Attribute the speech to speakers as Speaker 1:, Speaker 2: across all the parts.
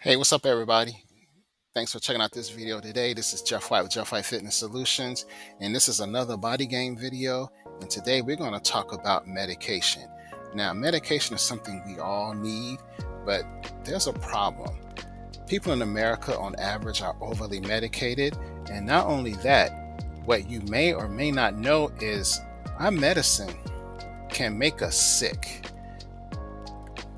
Speaker 1: Hey, what's up, everybody? Thanks for checking out this video today. This is Jeff White with Jeff White Fitness Solutions, and this is another body game video. And today we're going to talk about medication. Now, medication is something we all need, but there's a problem. People in America, on average, are overly medicated. And not only that, what you may or may not know is our medicine can make us sick.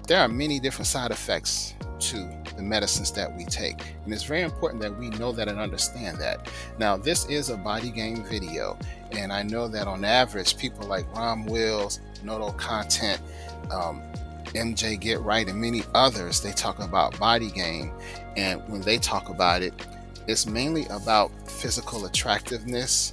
Speaker 1: There are many different side effects to the medicines that we take, and it's very important that we know that and understand that. Now, this is a body game video, and I know that on average people like Rom Wills, Noto Content, MJ Get Right, and many others, they talk about body game, and when they talk about it, it's mainly about physical attractiveness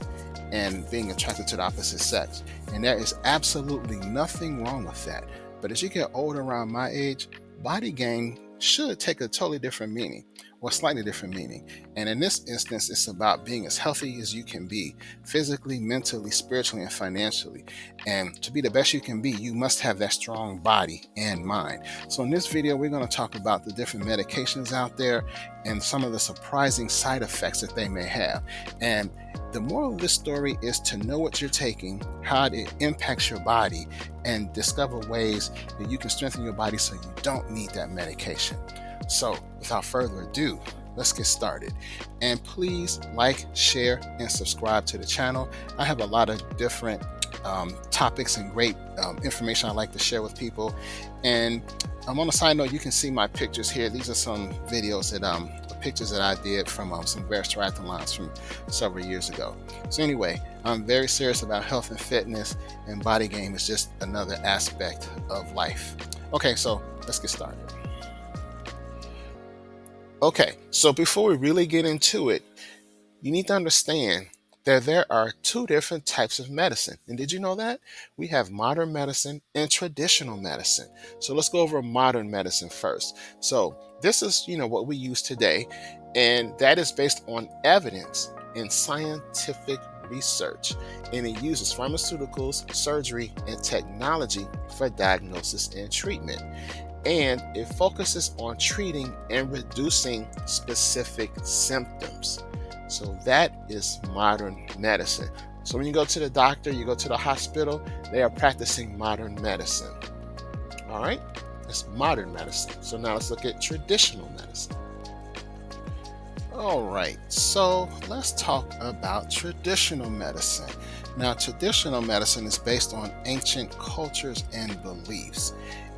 Speaker 1: and being attracted to the opposite sex, and there is absolutely nothing wrong with that. But as you get older, around my age, body game should take a totally different meaning, or slightly different meaning. And in this instance, it's about being as healthy as you can be, physically, mentally, spiritually, and financially. And to be the best you can be, you must have that strong body and mind. So in this video, we're going to talk about the different medications out there and some of the surprising side effects that they may have. And the moral of this story is to know what you're taking, how it impacts your body, and discover ways that you can strengthen your body so you don't need that medication. So without further ado, let's get started. And please like, share, and subscribe to the channel. I have a lot of different topics and great information I like to share with people. And on a side note, you can see my pictures here. These are some videos that pictures that I did from some various triathlons from several years ago. So anyway, I'm very serious about health and fitness, and body game is just another aspect of life. Okay, so let's get started. Okay, so before we really get into it, you need to understand that there are two different types of medicine. And did you know that? We have modern medicine and traditional medicine. So let's go over modern medicine first. So this is, what we use today, and that is based on evidence and scientific research. And it uses pharmaceuticals, surgery, and technology for diagnosis and treatment. And it focuses on treating and reducing specific symptoms. So that is modern medicine. So when you go to the doctor, you go to the hospital, they are practicing modern medicine. All right, that's modern medicine. So now let's look at traditional medicine. All right, so let's talk about traditional medicine. Now, traditional medicine is based on ancient cultures and beliefs,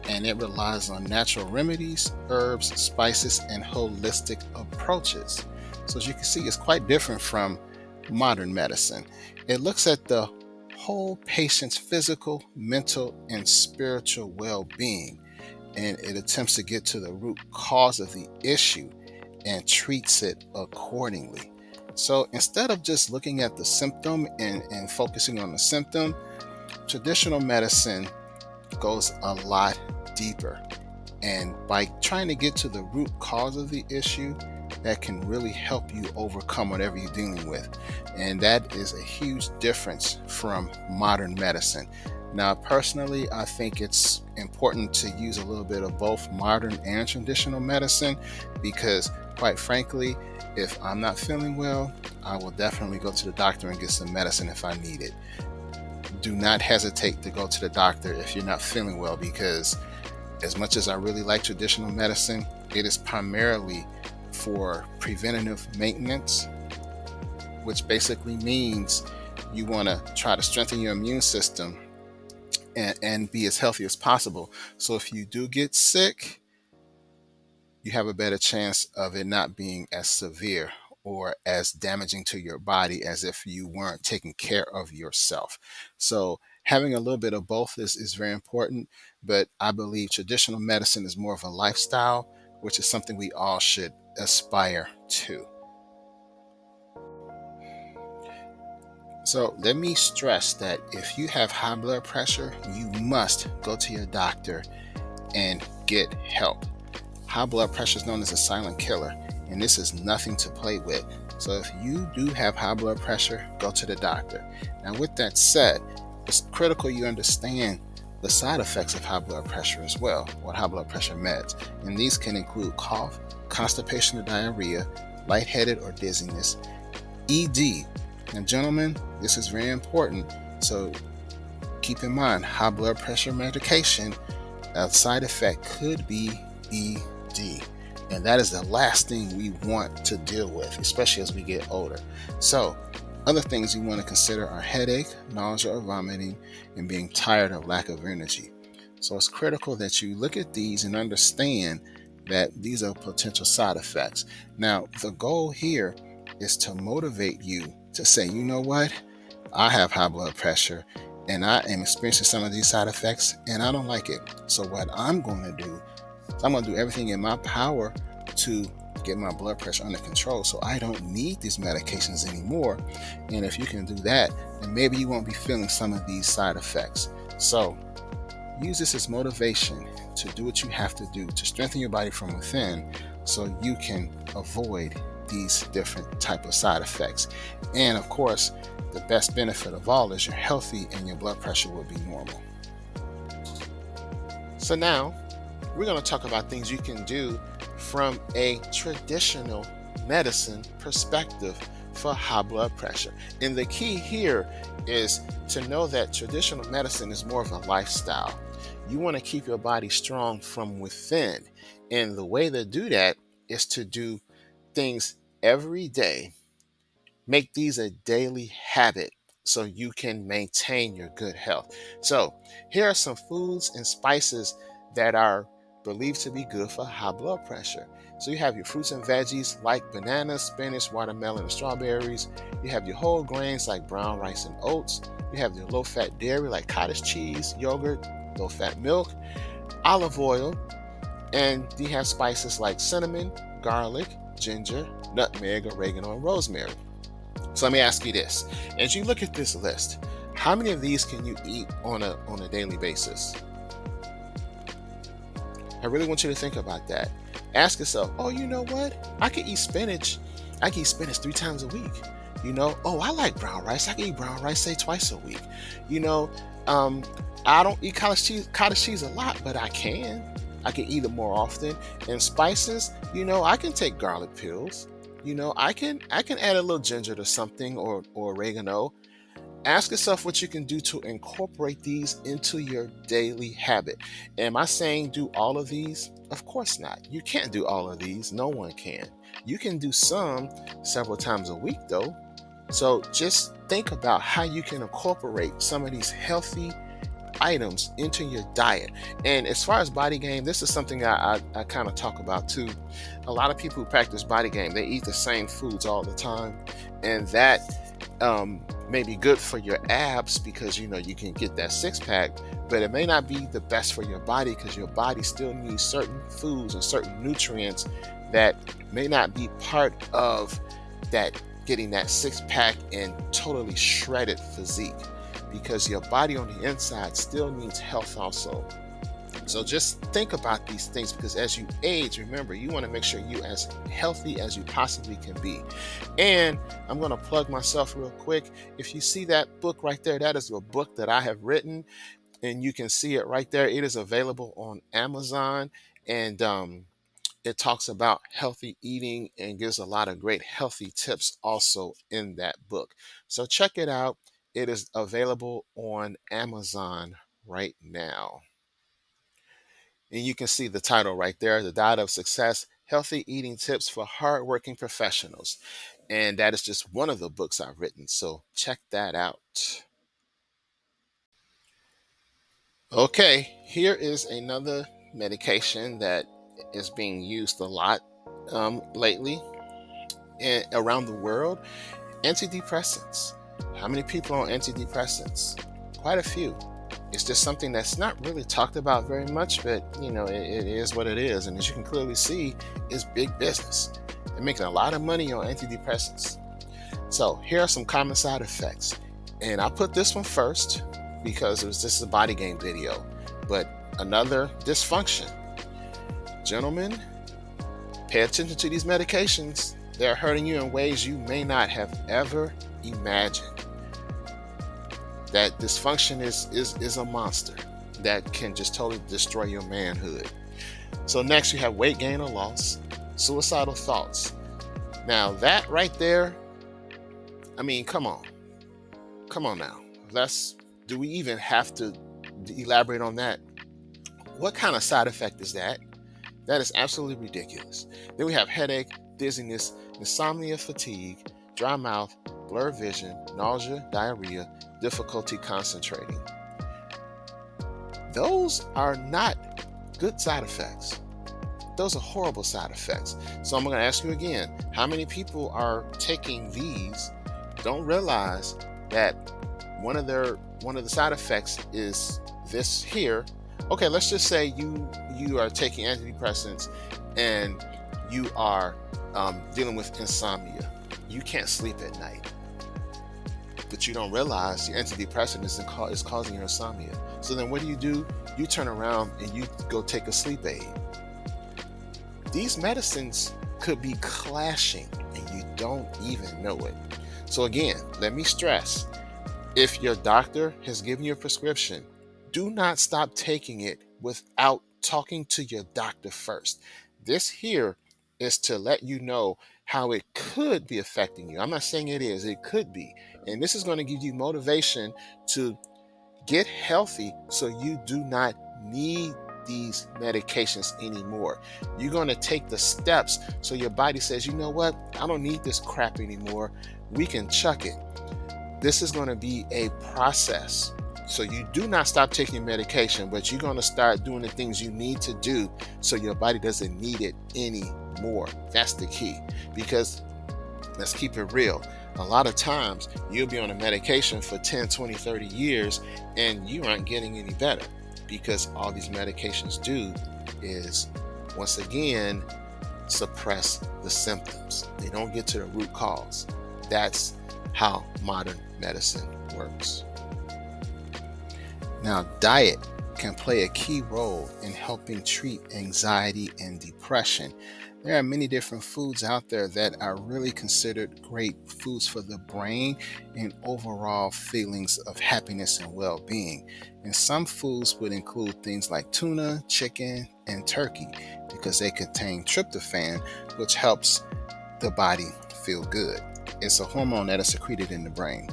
Speaker 1: and it relies on natural remedies, herbs, spices, and holistic approaches. So as you can see, it's quite different from modern medicine. It looks at the whole patient's physical, mental, and spiritual well-being, and it attempts to get to the root cause of the issue and treats it accordingly. So instead of just looking at the symptom and focusing on the symptom, traditional medicine goes a lot deeper. And by trying to get to the root cause of the issue, that can really help you overcome whatever you're dealing with. And that is a huge difference from modern medicine. Now, personally, I think it's important to use a little bit of both modern and traditional medicine because, quite frankly, if I'm not feeling well, I will definitely go to the doctor and get some medicine if I need it. Do not hesitate to go to the doctor if you're not feeling well, because as much as I really like traditional medicine, it is primarily for preventative maintenance, which basically means you want to try to strengthen your immune system and be as healthy as possible. So if you do get sick, you have a better chance of it not being as severe or as damaging to your body as if you weren't taking care of yourself. So having a little bit of both is very important, but I believe traditional medicine is more of a lifestyle, which is something we all should aspire to. So let me stress that if you have high blood pressure, you must go to your doctor and get help. High blood pressure is known as a silent killer, and this is nothing to play with. So if you do have high blood pressure, go to the doctor. Now, with that said, it's critical you understand the side effects of high blood pressure as well, or high blood pressure meds. And these can include cough, constipation or diarrhea, lightheaded or dizziness, ED. And gentlemen, this is very important. So keep in mind, high blood pressure medication, a side effect could be ED. And that is the last thing we want to deal with, especially as we get older. So other things you want to consider are headache, nausea or vomiting, and being tired or lack of energy. So it's critical that you look at these and understand that these are potential side effects. Now, the goal here is to motivate you to say, you know what? I have high blood pressure and I am experiencing some of these side effects and I don't like it. So what I'm going to do is I'm going to do everything in my power to get my blood pressure under control so I don't need these medications anymore. And if you can do that, then maybe you won't be feeling some of these side effects. So use this as motivation to do what you have to do to strengthen your body from within so you can avoid these different type of side effects. And of course, the best benefit of all is you're healthy and your blood pressure will be normal. So now we're going to talk about things you can do from a traditional medicine perspective for high blood pressure. And the key here is to know that traditional medicine is more of a lifestyle. You want to keep your body strong from within. And the way to do that is to do things every day. Make these a daily habit so you can maintain your good health. So here are some foods and spices that are believed to be good for high blood pressure. So you have your fruits and veggies like bananas, spinach, watermelon, and strawberries. You have your whole grains like brown rice and oats. You have your low-fat dairy like cottage cheese, yogurt, low-fat milk, olive oil, and you have spices like cinnamon, garlic, ginger, nutmeg, oregano, and rosemary. So let me ask you this. As you look at this list, how many of these can you eat on a daily basis? I really want you to think about that. Ask yourself, oh, you know what? I can eat spinach. I can eat spinach 3 times a week. Oh, I like brown rice. I can eat brown rice, say, twice a week. I don't eat cottage cheese a lot, but I can. I can eat it more often. And spices, I can take garlic pills. I can add a little ginger to something or oregano. Ask yourself what you can do to incorporate these into your daily habit. Am I saying do all of these? Of course not. You can't do all of these. No one can. You can do some several times a week though. So just think about how you can incorporate some of these healthy items into your diet. And as far as body game, this is something I kind of talk about too. A lot of people who practice body game, they eat the same foods all the time, and that may be good for your abs because you can get that six-pack, but it may not be the best for your body because your body still needs certain foods and certain nutrients that may not be part of that getting that six-pack and totally shredded physique, because your body on the inside still needs health also. So just think about these things, because as you age, remember, you want to make sure you're as healthy as you possibly can be. And I'm going to plug myself real quick. If you see that book right there, that is a book that I have written, and you can see it right there. It is available on Amazon, and it talks about healthy eating and gives a lot of great healthy tips also in that book. So check it out. It is available on Amazon right now. And you can see the title right there, The Diet of Success, Healthy Eating Tips for Hardworking Professionals. And that is just one of the books I've written. So check that out. Okay, here is another medication that is being used a lot lately and around the world. Antidepressants. How many people are on antidepressants? Quite a few. It's just something that's not really talked about very much, but it is what it is. And as you can clearly see, it's big business. They're making a lot of money on antidepressants. So here are some common side effects. And I put this one first because this is a body game video. But another dysfunction. Gentlemen, pay attention to these medications. They're hurting you in ways you may not have ever imagined. That dysfunction is a monster. that can just totally destroy your manhood. So next you have weight gain or loss, suicidal thoughts. Now that right there, I mean, come on now. Let's, do we even have to elaborate on that? What kind of side effect is that? That is absolutely ridiculous. Then we have headache, dizziness, insomnia, fatigue, dry mouth, blurred vision, nausea, diarrhea, difficulty concentrating. Those are not good side effects. Those are horrible side effects. So I'm going to ask you again, how many people are taking these, don't realize that one of the side effects is this here. Okay, let's just say you are taking antidepressants and you are dealing with insomnia. You can't sleep at night, but you don't realize the antidepressant is causing your insomnia. So then what do? You turn around and you go take a sleep aid. These medicines could be clashing and you don't even know it. So again, let me stress, if your doctor has given you a prescription, do not stop taking it without talking to your doctor first. This here is to let you know how it could be affecting you. I'm not saying it is, it could be. And this is going to give you motivation to get healthy so you do not need these medications anymore. You're going to take the steps so your body says, you know what, I don't need this crap anymore. We can chuck it. This is going to be a process. So you do not stop taking medication, but you're going to start doing the things you need to do so your body doesn't need it anymore. That's the key. Because let's keep it real. A lot of times you'll be on a medication for 10, 20, 30 years and you aren't getting any better, because all these medications do is, once again, suppress the symptoms. They don't get to the root cause. That's how modern medicine works. Now, diet can play a key role in helping treat anxiety and depression. There are many different foods out there that are really considered great foods for the brain and overall feelings of happiness and well-being. And some foods would include things like tuna, chicken, and turkey, because they contain tryptophan, which helps the body feel good. It's a hormone that is secreted in the brain.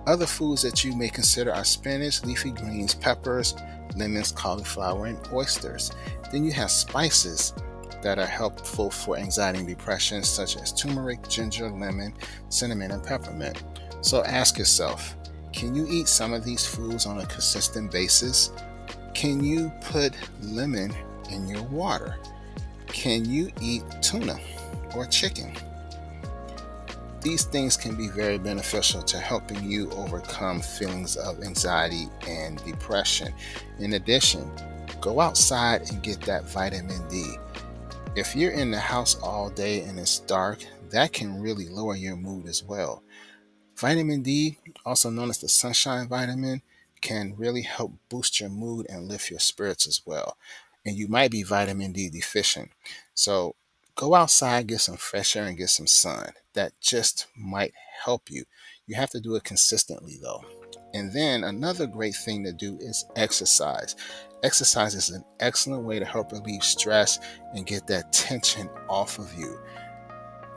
Speaker 1: Other foods that you may consider are spinach, leafy greens, peppers, lemons, cauliflower, and oysters. Then you have spices that are helpful for anxiety and depression, such as turmeric, ginger, lemon, cinnamon, and peppermint. So ask yourself, can you eat some of these foods on a consistent basis? Can you put lemon in your water? Can you eat tuna or chicken? These things can be very beneficial to helping you overcome feelings of anxiety and depression. In addition, go outside and get that vitamin D. If you're in the house all day and it's dark, that can really lower your mood as well. Vitamin D, also known as the sunshine vitamin, can really help boost your mood and lift your spirits as well. And you might be vitamin D deficient. So go outside, get some fresh air, and get some sun. That just might help you. You have to do it consistently though. And then another great thing to do is exercise. Exercise is an excellent way to help relieve stress and get that tension off of you.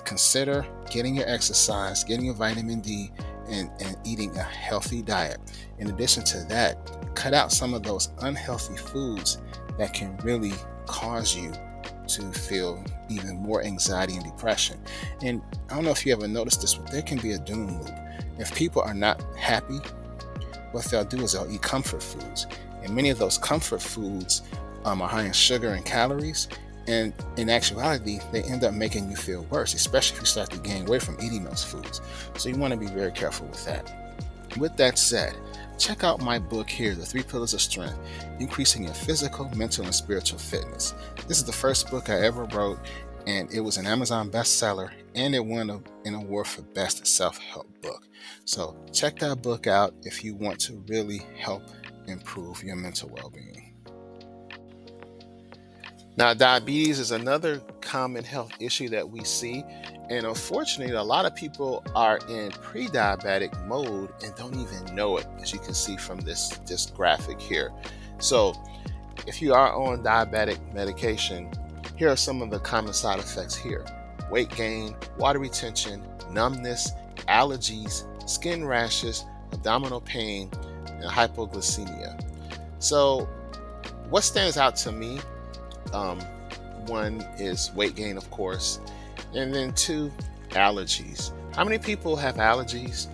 Speaker 1: Consider getting your exercise, getting your vitamin D, and eating a healthy diet. In addition to that, cut out some of those unhealthy foods that can really cause you to feel even more anxiety and depression. And I don't know if you ever noticed this, but there can be a doom loop. If people are not happy, what they'll do is they'll eat comfort foods. And many of those comfort foods are high in sugar and calories. And in actuality, they end up making you feel worse, especially if you start to gain weight from eating those foods. So you want to be very careful with that. With that said, check out my book here, The 3 Pillars of Strength, Increasing Your Physical, Mental, and Spiritual Fitness. This is the first book I ever wrote, and it was an Amazon bestseller, and it won an award for Best Self-Help Book. So check that book out if you want to really help improve your mental well-being. Now, diabetes is another common health issue that we see. And unfortunately, a lot of people are in pre-diabetic mode and don't even know it, as you can see from this graphic here. So if you are on diabetic medication, here are some of the common side effects here: weight gain, water retention, numbness, allergies, skin rashes, abdominal pain, and hypoglycemia. So what stands out to me, um, one is weight gain, of course, and then two, allergies. How many people have allergies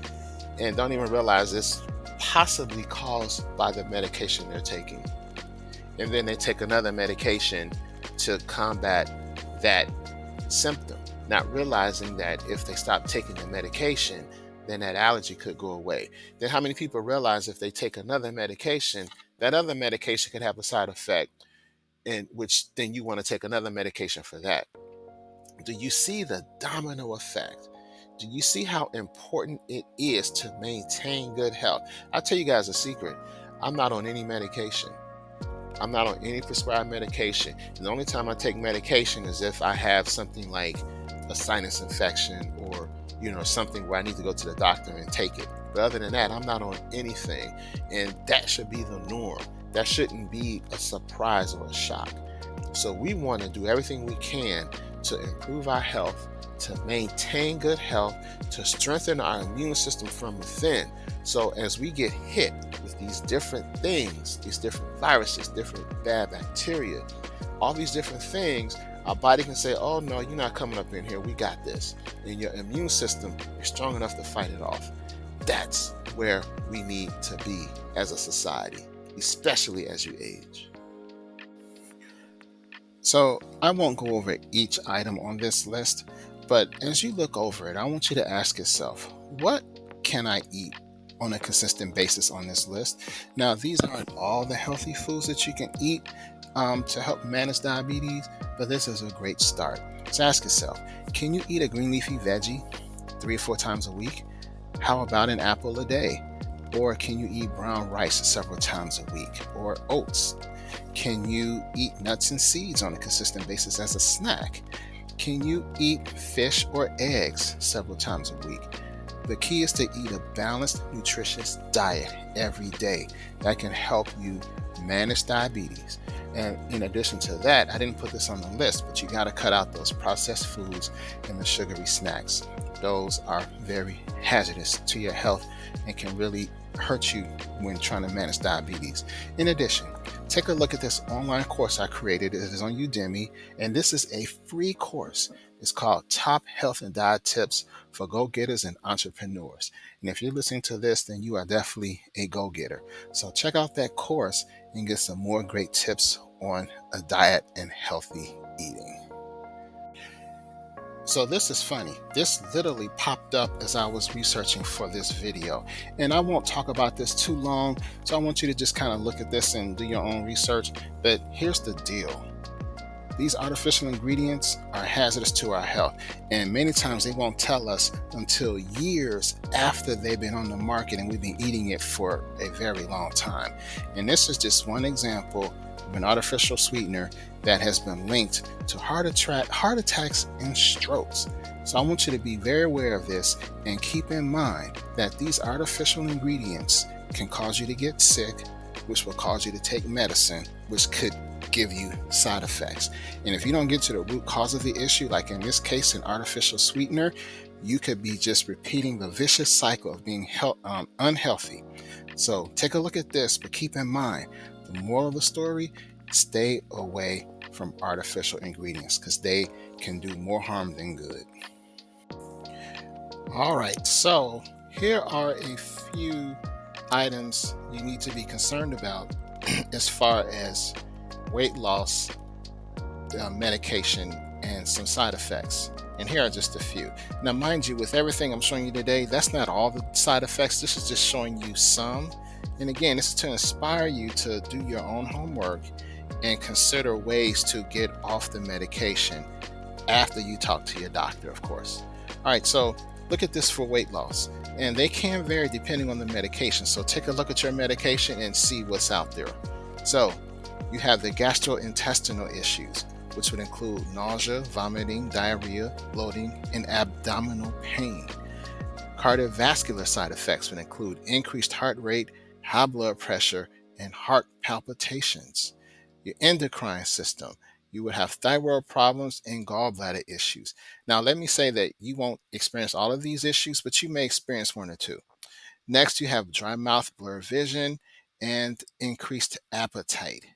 Speaker 1: and don't even realize it's possibly caused by the medication they're taking? And then they take another medication to combat that symptom, not realizing that if they stop taking the medication, then that allergy could go away. Then how many people realize if they take another medication, that other medication could have a side effect, and which then you want to take another medication for that? Do you see the domino effect? Do you see how important it is to maintain good health? I'll tell you guys a secret. I'm not on any medication. I'm not on any prescribed medication. And the only time I take medication is if I have something like a sinus infection, or something where I need to go to the doctor and take it. But other than that, I'm not on anything. And that should be the norm. That shouldn't be a surprise or a shock. So we want to do everything we can to improve our health, to maintain good health, to strengthen our immune system from within. So as we get hit with these different things, these different viruses, different bad bacteria, all these different things, our body can say, oh no, you're not coming up in here, we got this. And your immune system is strong enough to fight it off. That's where we need to be as a society, especially as you age. So I won't go over each item on this list, but as you look over it, I want you to ask yourself, what can I eat on a consistent basis on this list? Now, these aren't all the healthy foods that you can eat to help manage diabetes, but this is a great start. So ask yourself, can you eat a green leafy veggie 3 or 4 times a week? How about an apple a day? Or can you eat brown rice several times a week? Or oats? Can you eat nuts and seeds on a consistent basis as a snack? Can you eat fish or eggs several times a week? The key is to eat a balanced, nutritious diet every day. That can help you manage diabetes. And in addition to that, I didn't put this on the list, but you got to cut out those processed foods and the sugary snacks. Those are very hazardous to your health and can really hurt you when trying to manage diabetes. In addition, take a look at this online course I created. It is on Udemy, and this is a free course. It's called Top Health and Diet Tips for Go-Getters and Entrepreneurs. And if you're listening to this, then you are definitely a go-getter. So check out that course and get some more great tips on a diet and healthy eating. So this is funny. This literally popped up as I was researching for this video. And I won't talk about this too long, so I want you to just kind of look at this and do your own research. But here's the deal. These artificial ingredients are hazardous to our health, and many times they won't tell us until years after they've been on the market and we've been eating it for a very long time. And this is just one example of an artificial sweetener that has been linked to heart attacks and strokes. So I want you to be very aware of this and keep in mind that these artificial ingredients can cause you to get sick, which will cause you to take medicine, which could give you side effects. And if you don't get to the root cause of the issue, like in this case, an artificial sweetener, you could be just repeating the vicious cycle of being unhealthy. So take a look at this, but keep in mind, the moral of the story, stay away from artificial ingredients because they can do more harm than good. All right, so here are a few items you need to be concerned about as far as weight loss, medication, and some side effects. And here are just a few. Now, mind you, with everything I'm showing you today, that's not all the side effects. This is just showing you some. And again, this is to inspire you to do your own homework and consider ways to get off the medication after you talk to your doctor, of course. All right, so look at this for weight loss. And they can vary depending on the medication. So take a look at your medication and see what's out there. So you have the gastrointestinal issues, which would include nausea, vomiting, diarrhea, bloating, and abdominal pain. Cardiovascular side effects would include increased heart rate, high blood pressure, and heart palpitations, your endocrine system. You would have thyroid problems and gallbladder issues. Now, let me say that you won't experience all of these issues, but you may experience one or two. Next, you have dry mouth, blurred vision, and increased appetite.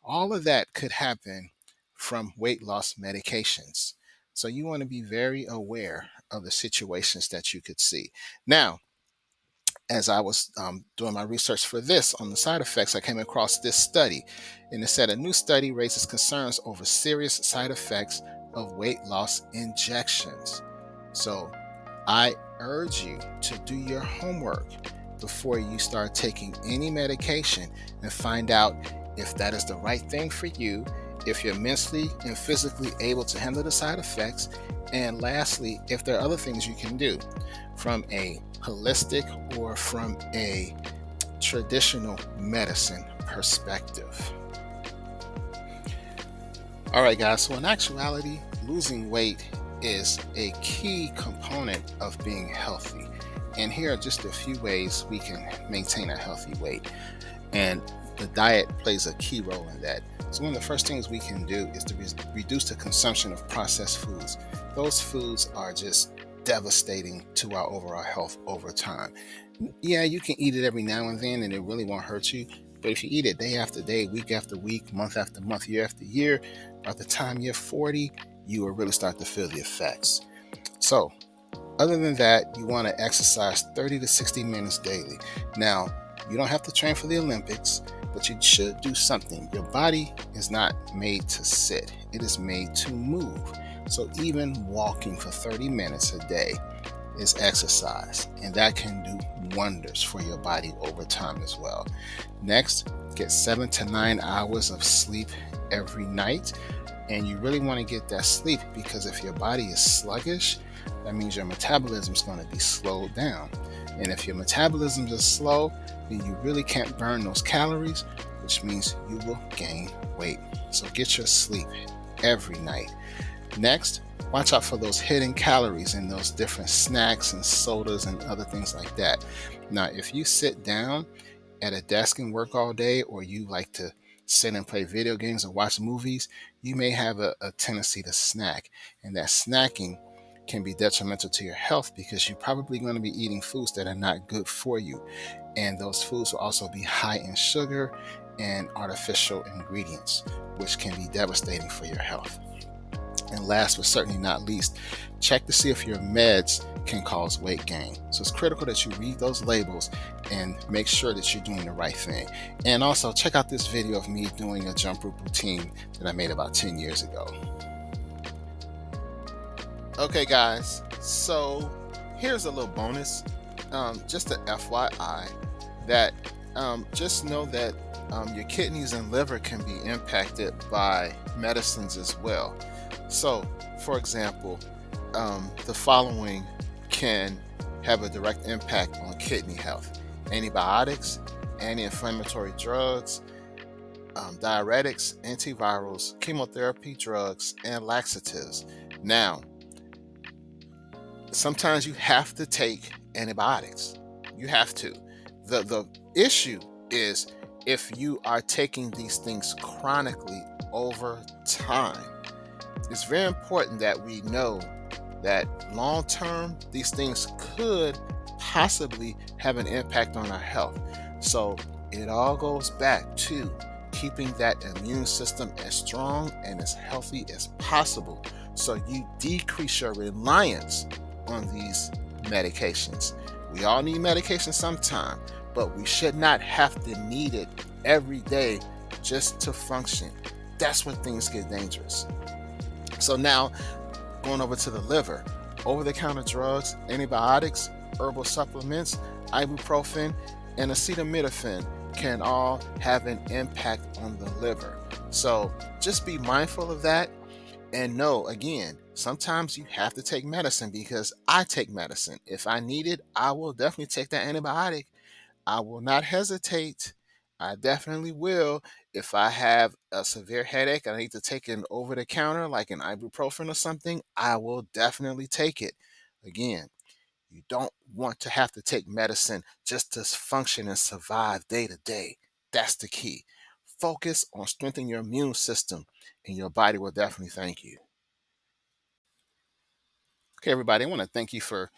Speaker 1: All of that could happen from weight loss medications. So you want to be very aware of the situations that you could see. Now, as I was doing my research for this on the side effects, I came across this study, and it said a new study raises concerns over serious side effects of weight loss injections. So I urge you to do your homework before you start taking any medication and find out if that is the right thing for you, if you're mentally and physically able to handle the side effects, and lastly, if there are other things you can do from a holistic or from a traditional medicine perspective. All right, guys, so in actuality, losing weight is a key component of being healthy. And here are just a few ways we can maintain a healthy weight. And the diet plays a key role in that. So one of the first things we can do is to reduce the consumption of processed foods. Those foods are just devastating to our overall health over time. Yeah, you can eat it every now and then and it really won't hurt you. But if you eat it day after day, week after week, month after month, year after year, by the time you're 40, you will really start to feel the effects. So other than that, you want to exercise 30 to 60 minutes daily. Now, you don't have to train for the Olympics, but you should do something. Your body is not made to sit, it is made to move. So even walking for 30 minutes a day is exercise, and that can do wonders for your body over time as well. Next, get 7 to 9 hours of sleep every night. And you really want to get that sleep because if your body is sluggish, that means your metabolism is going to be slowed down. And if your metabolism is slow, then you really can't burn those calories, which means you will gain weight. So get your sleep every night. Next, watch out for those hidden calories in those different snacks and sodas and other things like that. Now, if you sit down at a desk and work all day, or you like to sit and play video games or watch movies, you may have a tendency to snack. And that snacking can be detrimental to your health because you're probably going to be eating foods that are not good for you. And those foods will also be high in sugar and artificial ingredients, which can be devastating for your health. And last but certainly not least, check to see if your meds can cause weight gain. So it's critical that you read those labels and make sure that you're doing the right thing. And also check out this video of me doing a jump rope routine that I made about 10 years ago. Okay, guys, so here's a little bonus. Just an FYI that just know that your kidneys and liver can be impacted by medicines as well. So, for example, the following can have a direct impact on kidney health: antibiotics, anti-inflammatory drugs, diuretics, antivirals, chemotherapy drugs, and laxatives. Now, sometimes you have to take antibiotics. You have to. The issue is if you are taking these things chronically over time. It's very important that we know that long term, these things could possibly have an impact on our health. So it all goes back to keeping that immune system as strong and as healthy as possible so you decrease your reliance on these medications. We all need medication sometime, but we should not have to need it every day just to function. That's when things get dangerous. So now, going over to the liver, over-the-counter drugs, antibiotics, herbal supplements, ibuprofen, and acetaminophen can all have an impact on the liver. So just be mindful of that and know, again, sometimes you have to take medicine because I take medicine. If I need it, I will definitely take that antibiotic. I will not hesitate. I definitely will. If I have a severe headache and I need to take an over the counter, like an ibuprofen or something, I will definitely take it. Again, you don't want to have to take medicine just to function and survive day to day. That's the key. focus on strengthening your immune system, and your body will definitely thank you. Okay, everybody, I want to thank you for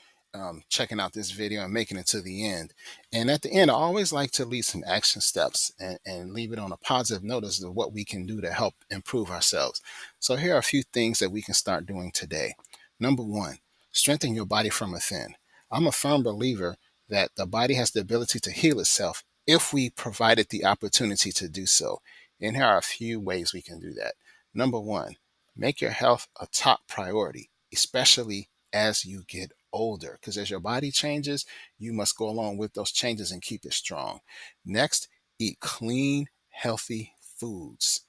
Speaker 1: checking out this video and making it to the end. And at the end, I always like to leave some action steps and leave it on a positive note as to what we can do to help improve ourselves. So here are a few things that we can start doing today. Number one, strengthen your body from within. I'm a firm believer that the body has the ability to heal itself if we provide it the opportunity to do so. And here are a few ways we can do that. Number one, make your health a top priority, especially as you get older, because as your body changes, you must go along with those changes and keep it strong. Next, eat clean, healthy foods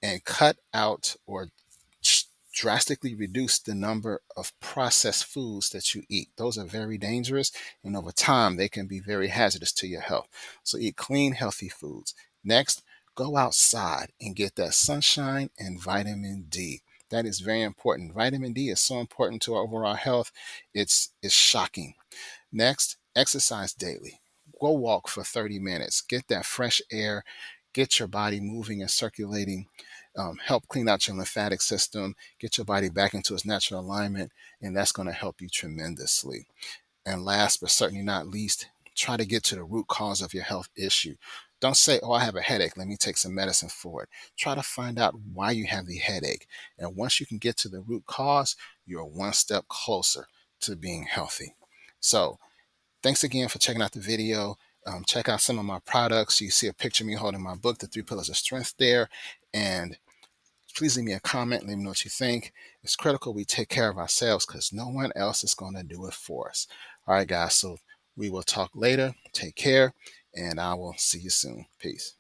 Speaker 1: and cut out or drastically reduce the number of processed foods that you eat. Those are very dangerous, and over time, they can be very hazardous to your health. So, eat clean, healthy foods. Next, go outside and get that sunshine and vitamin D. That is very important. Vitamin D is so important to our overall health. It's shocking. Next, exercise daily. Go walk for 30 minutes. Get that fresh air. Get your body moving and circulating. Help clean out your lymphatic system. Get your body back into its natural alignment, and that's going to help you tremendously. And last but certainly not least, try to get to the root cause of your health issue. Don't say, oh, I have a headache. Let me take some medicine for it. Try to find out why you have the headache. And once you can get to the root cause, you're one step closer to being healthy. So, thanks again for checking out the video. Check out some of my products. You see a picture of me holding my book, The Three Pillars of Strength, there. And please leave me a comment. Let me know what you think. It's critical we take care of ourselves because no one else is going to do it for us. All right, guys. So we will talk later. Take care, and I will see you soon. Peace.